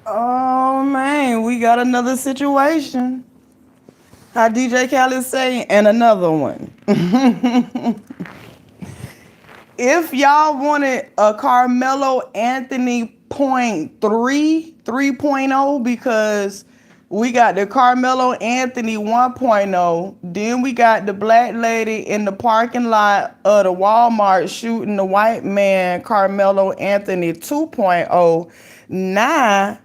Oh man, we got another situation. How DJ Khaled say, and another one. If y'all wanted a Carmelo Anthony point 3.0, because we got the Carmelo Anthony 1.0, then we got the black lady in the parking lot of the Walmart shooting the white man Carmelo Anthony 2.0. Now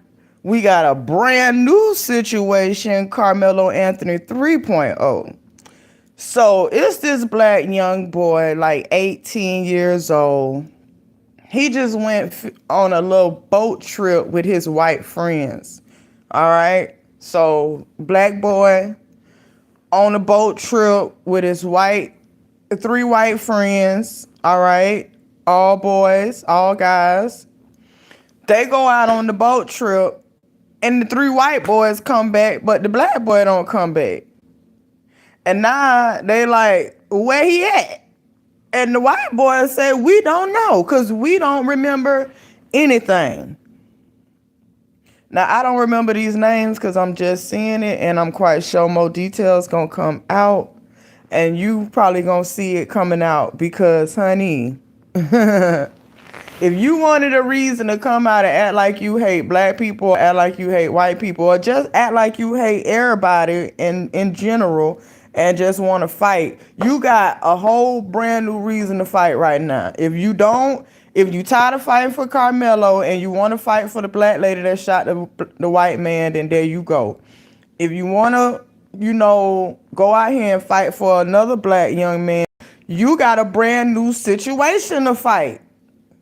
we got a brand new situation, Carmelo Anthony 3.0. So it's this black young boy, like 18 years old. He just went on a little boat trip with his white friends. All right. So black boy on a boat trip with his three white friends. All right. All boys, all guys. They go out on the boat trip, and the three white boys come back, but the black boy don't come back. And now they like, where he at? And the white boys say, we don't know, because we don't remember anything. Now, I don't remember these names because I'm just seeing it, and I'm quite sure more details going to come out. And you probably going to see it coming out because, honey, if you wanted a reason to come out and act like you hate black people, or act like you hate white people, or just act like you hate everybody in general, and just want to fight, you got a whole brand new reason to fight right now. If you tired of fighting for Carmelo and you want to fight for the black lady that shot the white man, then there you go. If you want to, go out here and fight for another black young man, you got a brand new situation to fight.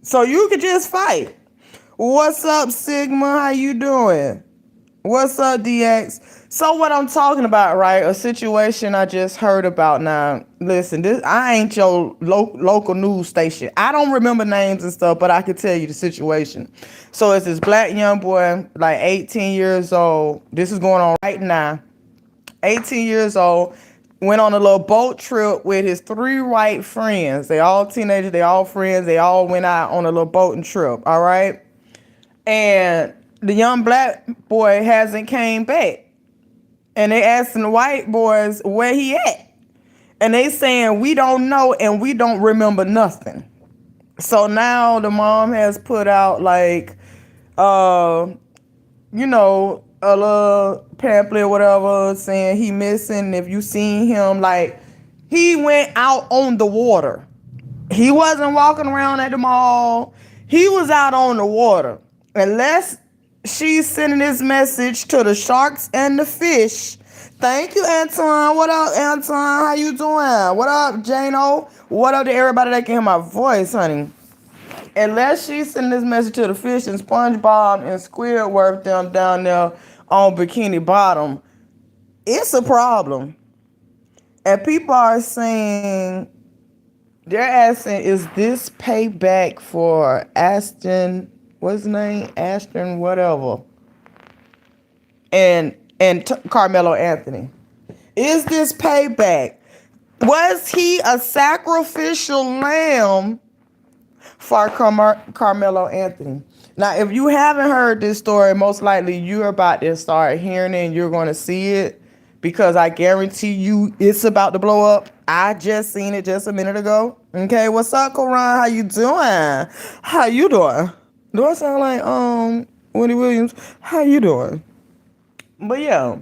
So you could just fight. What's up, Sigma? How you doing? What's up, DX? So what I'm talking about, right? A situation I just heard about now. Listen, this I ain't your local news station. I don't remember names and stuff, but I can tell you the situation. So it's this black young boy, like 18 years old. This is going on right now. 18 years old. Went on a little boat trip with his three white friends. They all teenagers, they all friends. They all went out on a little boating trip, all right? And the young black boy hasn't came back. And they asking the white boys where he at. And they saying, we don't know and we don't remember nothing. So now the mom has put out like, a little pamphlet or whatever saying he missing. If you seen him, like, he went out on the water. He wasn't walking around at the mall. He was out on the water. Unless she's sending this message to the sharks and the fish. Thank you, Antoine. What up, Antoine? How you doing? What up, Jano? What up to everybody that can hear my voice, honey? Unless she's sending this message to the fish and SpongeBob and Squidward them down there on Bikini Bottom, it's a problem. And people are saying, they're asking, is this payback for Ashton, what's his name? Ashton whatever. And Carmelo Anthony. Is this payback? Was he a sacrificial lamb for Carmelo Anthony? Now, if you haven't heard this story, most likely you're about to start hearing it and you're going to see it, because I guarantee you it's about to blow up. I just seen it just a minute ago. Okay, what's up, Koran? How you doing? How you doing? Do I sound like Wendy Williams? How you doing? But yeah,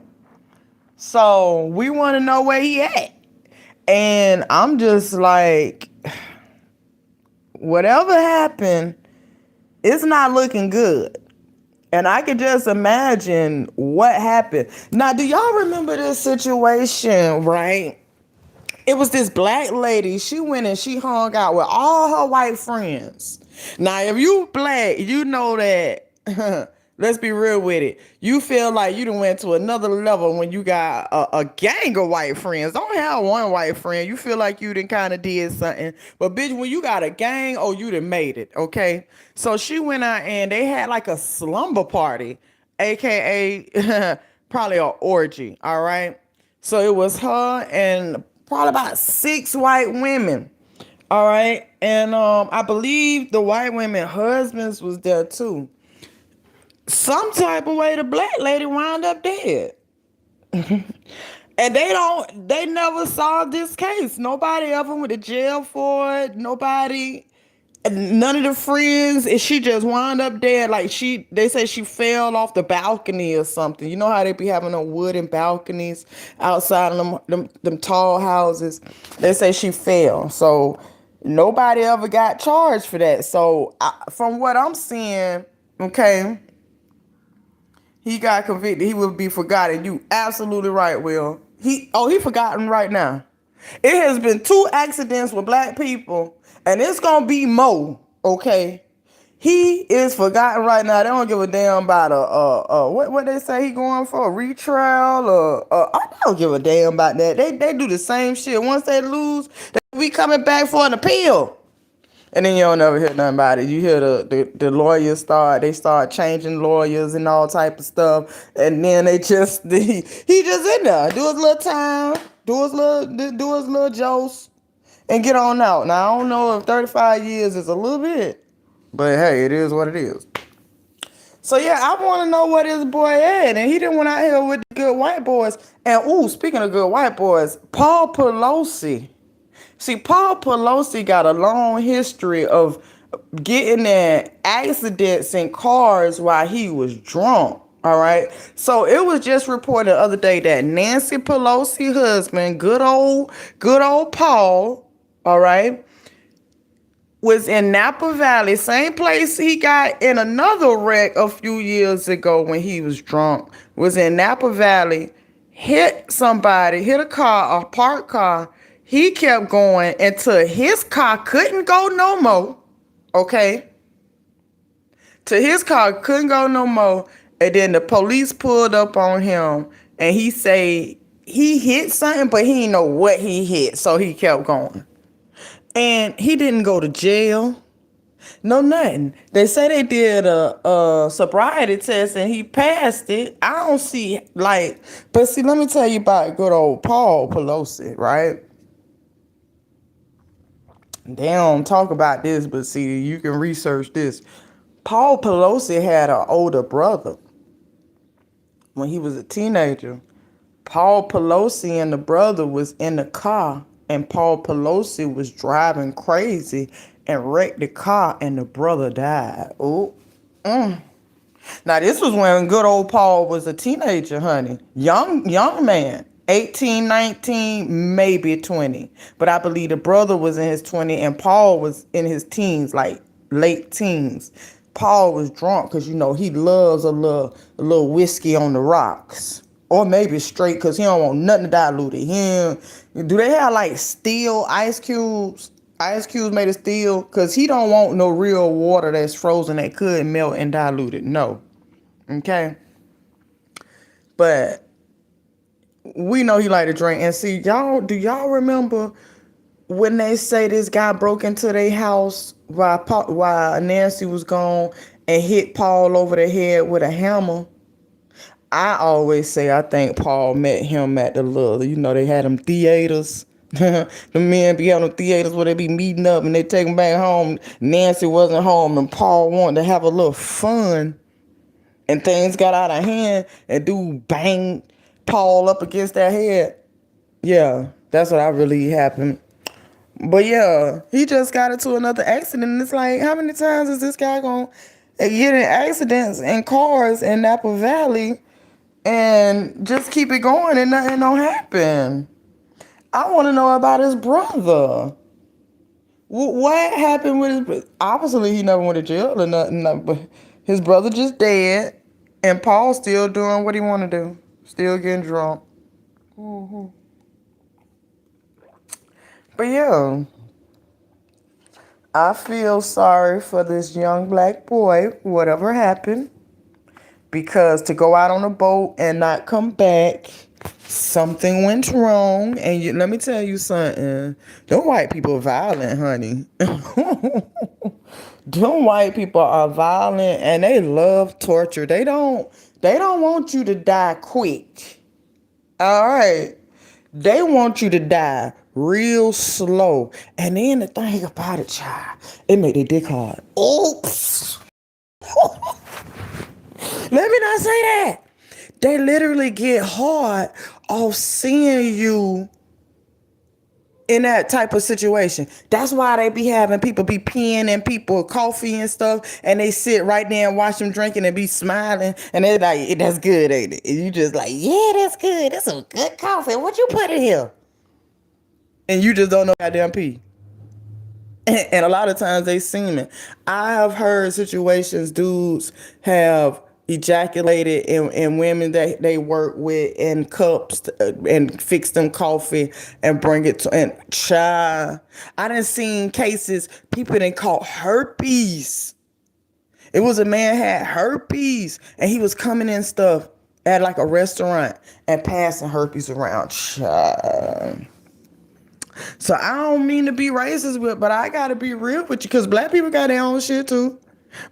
so we want to know where he at. And I'm just like, whatever happened, it's not looking good. And I could just imagine what happened. Now, do y'all remember this situation, right? It was this black lady. She went and she hung out with all her white friends. Now, if you black, you know that, let's be real with it. You feel like you done went to another level when you got a gang of white friends. Don't have one white friend. You feel like you done kind of did something. But bitch, when you got a gang, oh, you done made it, okay? So she went out and they had like a slumber party, AKA probably an orgy, all right? So it was her and probably about 6 white women. All right. And I believe the white women husbands was there too. some type of way the black lady wound up dead. And they never solved this case. Nobody ever went to jail for it. Nobody, none of the friends, and she just wound up dead. Like they say she fell off the balcony or something. You know how they be having them wooden balconies outside of them tall houses. They say she fell. So nobody ever got charged for that. So from what I'm seeing, okay, he got convicted. He will be forgotten. You absolutely right, Will. He forgotten right now. It has been 2 accidents with black people, and it's gonna be more. Okay, he is forgotten right now. They don't give a damn about what they say he going for, a retrial or I don't give a damn about that. They do the same shit. Once they lose, they be coming back for an appeal. And then you don't never hear nothing about it. You hear the lawyers start changing lawyers and all type of stuff. And then he just in there, do his little time, do his little jokes, and get on out. Now I don't know if 35 years is a little bit, but hey, it is what it is. So yeah, I want to know where this boy at, and he didn't went out here with the good white boys. And speaking of good white boys, Paul Pelosi. See, Paul Pelosi got a long history of getting in accidents in cars while he was drunk. All right. So it was just reported the other day that Nancy Pelosi's husband, good old Paul, all right, was in Napa Valley, same place he got in another wreck a few years ago when he was drunk, was in Napa Valley, hit a car, a parked car. He kept going until his car couldn't go no more. Okay? Till his car couldn't go no more. And then the police pulled up on him. And he say he hit something, but he didn't know what he hit. So he kept going. And he didn't go to jail. No, nothing. They say they did a sobriety test and he passed it. I don't see, but see, let me tell you about good old Paul Pelosi, right? They don't talk about this, but see, you can research this. Paul Pelosi had an older brother when he was a teenager. Paul Pelosi and the brother was in the car, and Paul Pelosi was driving crazy and wrecked the car, and the brother died. Now, this was when good old Paul was a teenager, honey. Young man. 18, 19, maybe 20. But I believe the brother was in his 20 and Paul was in his teens, like late teens. Paul was drunk because, he loves a little whiskey on the rocks. Or maybe straight because he don't want nothing diluted. Do they have steel ice cubes? Ice cubes made of steel? Because he don't want no real water that's frozen that could melt and dilute it. No. Okay? But we know he like to drink. And see, do y'all remember when they say this guy broke into their house while Nancy was gone and hit Paul over the head with a hammer? I always say I think Paul met him at the little, they had them theaters. The men be having them theaters where they be meeting up and they take them back home. Nancy wasn't home and Paul wanted to have a little fun. And things got out of hand and dude banged Paul up against that head. Yeah, that's what I really happened. But yeah, he just got into another accident. And it's like, how many times is this guy going to get in accidents in cars in Napa Valley and just keep it going and nothing don't happen? I want to know about his brother. What happened with his brother? Obviously, he never went to jail or nothing. But his brother just dead. And Paul's still doing what he want to do. Still getting drunk. Mm-hmm. But yeah, I feel sorry for this young black boy, whatever happened. Because to go out on a boat and not come back, something went wrong. And let me tell you something. Them white people are violent, honey. Them white people are violent and they love torture. They don't want you to die quick. All right. They want you to die real slow. And then the thing about it, child, it made their dick hard. Oops. Let me not say that. They literally get hard off seeing you in that type of situation. That's why they be having people be peeing in people coffee and stuff, and they sit right there and watch them drinking and be smiling, and they're like, "That's good, ain't it?" And you just like, "Yeah, that's good. That's some good coffee. What you put in here?" And you just don't know goddamn pee. And a lot of times they semen. I have heard situations dudes have ejaculated in women that they work with in cups and fix them coffee and bring it to and child. I done seen cases people done caught herpes. It was a man had herpes and he was coming in stuff at like a restaurant and passing herpes around. Child. So I don't mean to be racist with, but I gotta be real with you, cause black people got their own shit too.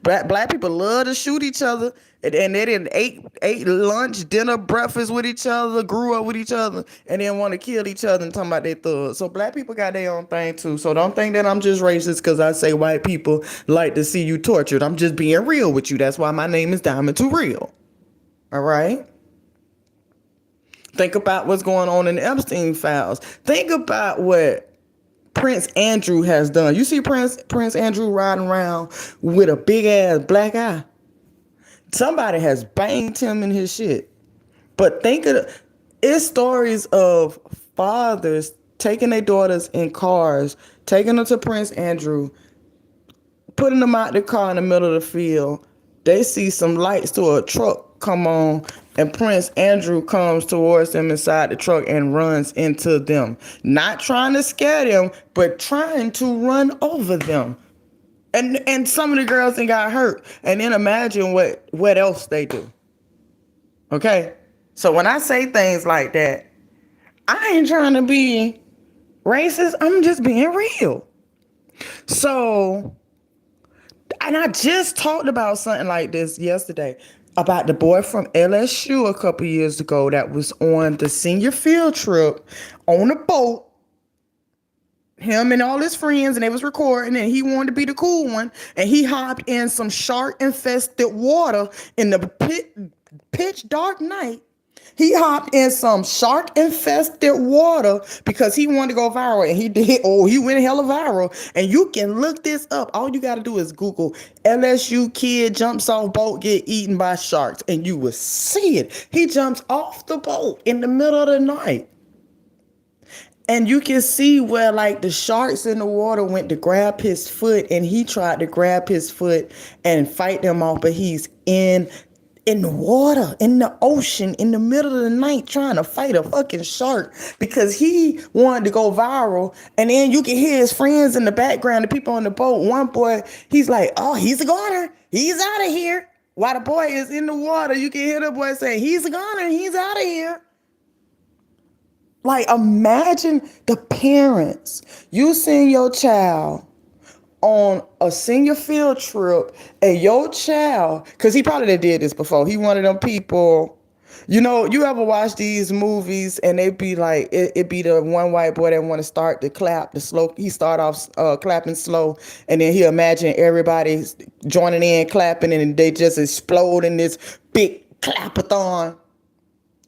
Black people love to shoot each other, and they didn't ate lunch, dinner, breakfast with each other, grew up with each other, and then want to kill each other and talking about they thugs. So black people got their own thing too. So don't think that I'm just racist because I say white people like to see you tortured. I'm just being real with you. That's why my name is Diamond Too Real. All right. Think about what's going on in the Epstein files. Think about what Prince Andrew has done. You see Prince Andrew riding around with a big ass black eye. Somebody has banged him in his shit. But think of it's stories of fathers taking their daughters in cars, taking them to Prince Andrew, putting them out the car in the middle of the field. They see some lights to a truck come on, and Prince Andrew comes towards them inside the truck and runs into them. Not trying to scare them, but trying to run over them. And some of the girls then got hurt. And then imagine what else they do. Okay? So when I say things like that, I ain't trying to be racist. I'm just being real. So, and I just talked about something like this yesterday about the boy from LSU a couple years ago that was on the senior field trip on a boat. Him and all his friends, and they was recording, and he wanted to be the cool one, and he hopped in some shark-infested water in the pitch dark night. He hopped in some shark-infested water because he wanted to go viral, and he did. Oh, he went hella viral. And you can look this up. All you got to do is Google LSU kid jumps off boat, get eaten by sharks, and you will see it. He jumps off the boat in the middle of the night. And you can see where like the sharks in the water went to grab his foot, and he tried to grab his foot and fight them off, but he's in the water, in the ocean, in the middle of the night trying to fight a fucking shark because he wanted to go viral. And then you can hear his friends in the background, the people on the boat. One boy, he's like, "Oh, he's a goner. He's out of here." While the boy is in the water, you can hear the boy saying, "He's a goner. He's out of here." Like, imagine the parents. You send your child on a senior field trip, and your child, because he probably did this before. He one of them people, you know, you ever watch these movies and they be like, it be the one white boy that want to start to clap, the slow, he start off clapping slow, and then he imagine everybody joining in, clapping, and they just explode in this big clapathon.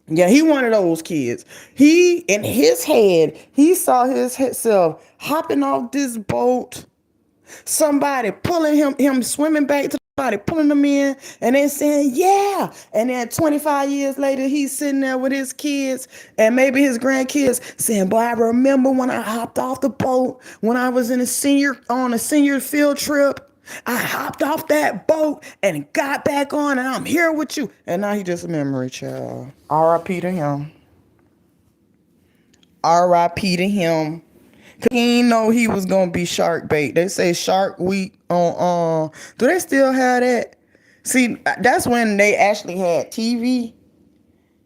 Yeah, he one of those kids. He, in his head, he saw himself hopping off this boat, somebody pulling him swimming back to somebody, pulling him in, and then saying, "Yeah." And then 25 years later, he's sitting there with his kids and maybe his grandkids saying, "Boy, I remember when I hopped off the boat when I was on a senior field trip. I hopped off that boat and got back on, and I'm here with you." And now he just a memory child. R.I.P. to him. R.I.P. to him. He didn't know he was gonna be shark bait. They say Shark Week on do they still have that? See, that's when they actually had TV.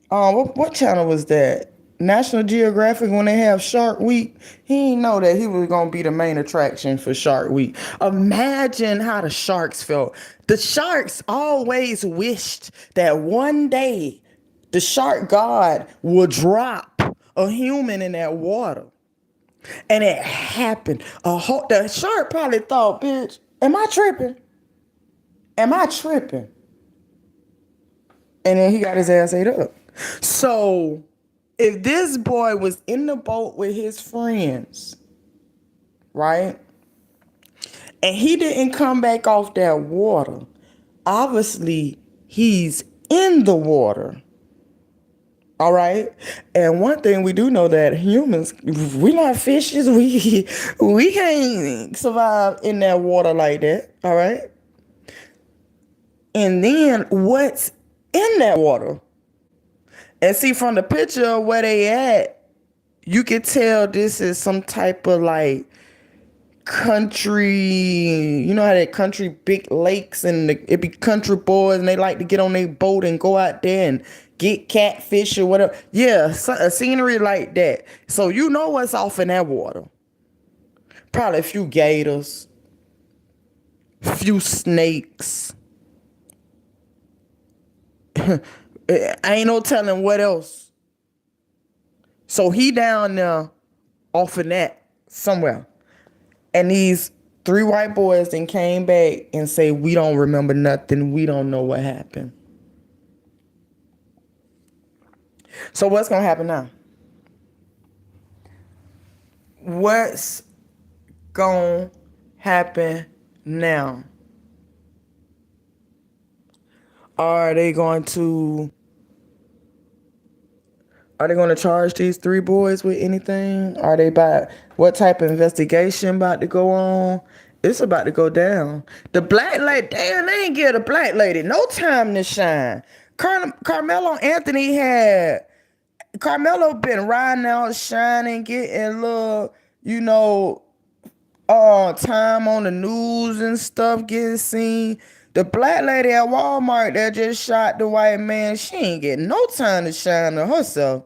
What channel was that? National Geographic, when they have Shark Week. He didn't know that he was gonna be the main attraction for Shark Week. Imagine how the sharks felt. The sharks always wished that one day the shark god would drop a human in that water. And it happened. The shark probably thought, "Bitch, am I tripping? Am I tripping?" And then he got his ass ate up. So if this boy was in the boat with his friends, right? And he didn't come back off that water, obviously he's in the water. All right. And one thing we do know that humans, we're not fishes. We can't survive in that water like that. All right. And then what's in that water? And see, from the picture of where they at, you can tell this is some type of like country. You know how that country big lakes and it be country boys and they like to get on their boat and go out there and get catfish or whatever. Yeah, a scenery like that. So you know what's off in that water. Probably a few gators, few snakes. Ain't no telling what else. So he down there off in that somewhere. And these 3 white boys then came back and say, we don't remember nothing. We don't know what happened. So what's going to happen now? What's going to happen now? Are they going to charge these 3 boys with anything? Are they what type of investigation about to go on? It's about to go down. The black lady, damn, they ain't give the black lady no time to shine. Carmelo Anthony Carmelo been riding out, shining, getting a little, time on the news and stuff, getting seen. The black lady at Walmart that just shot the white man, she ain't getting no time to shine to herself.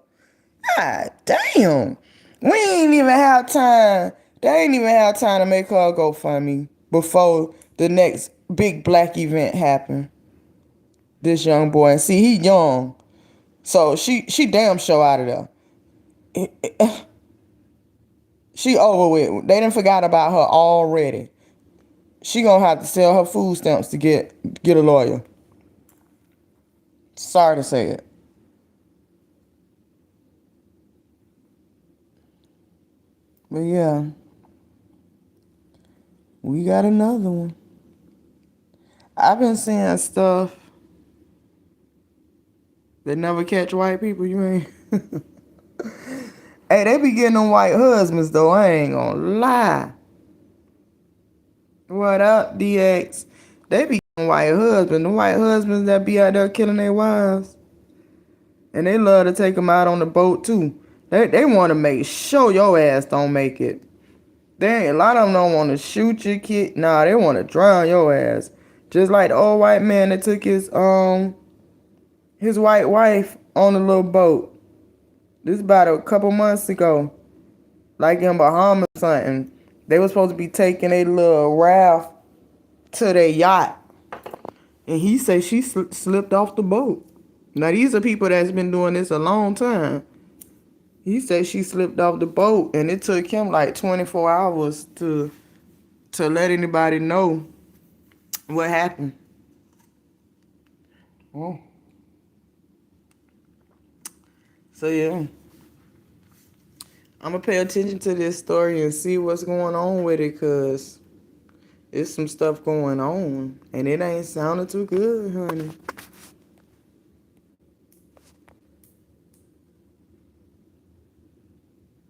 God damn. We ain't even have time. They ain't even have time to make her go GoFundMe before the next big black event happened. This young boy. And see, he young. So she damn sure out of there. She over with. They done forgot about her already. She gonna have to sell her food stamps to get a lawyer. Sorry to say it. But yeah, we got another one. I've been seeing stuff that never catch white people, you mean? Hey, they be getting them white husbands though, I ain't gonna lie. What up, DX? They be getting white husbands. The white husbands that be out there killing their wives. And they love to take them out on the boat too. They want to make sure your ass don't make it. A lot of them don't want to shoot your kid. Nah, they want to drown your ass. Just like the old white man that took his white wife on a little boat. This about a couple months ago. Like in Bahamas or something. They were supposed to be taking a little raft to their yacht. And he said she slipped off the boat. Now these are people that's been doing this a long time. He said she slipped off the boat and it took him like 24 hours to let anybody know what happened. Oh. So yeah. I'm going to pay attention to this story and see what's going on with it, because there's some stuff going on and it ain't sounding too good, honey.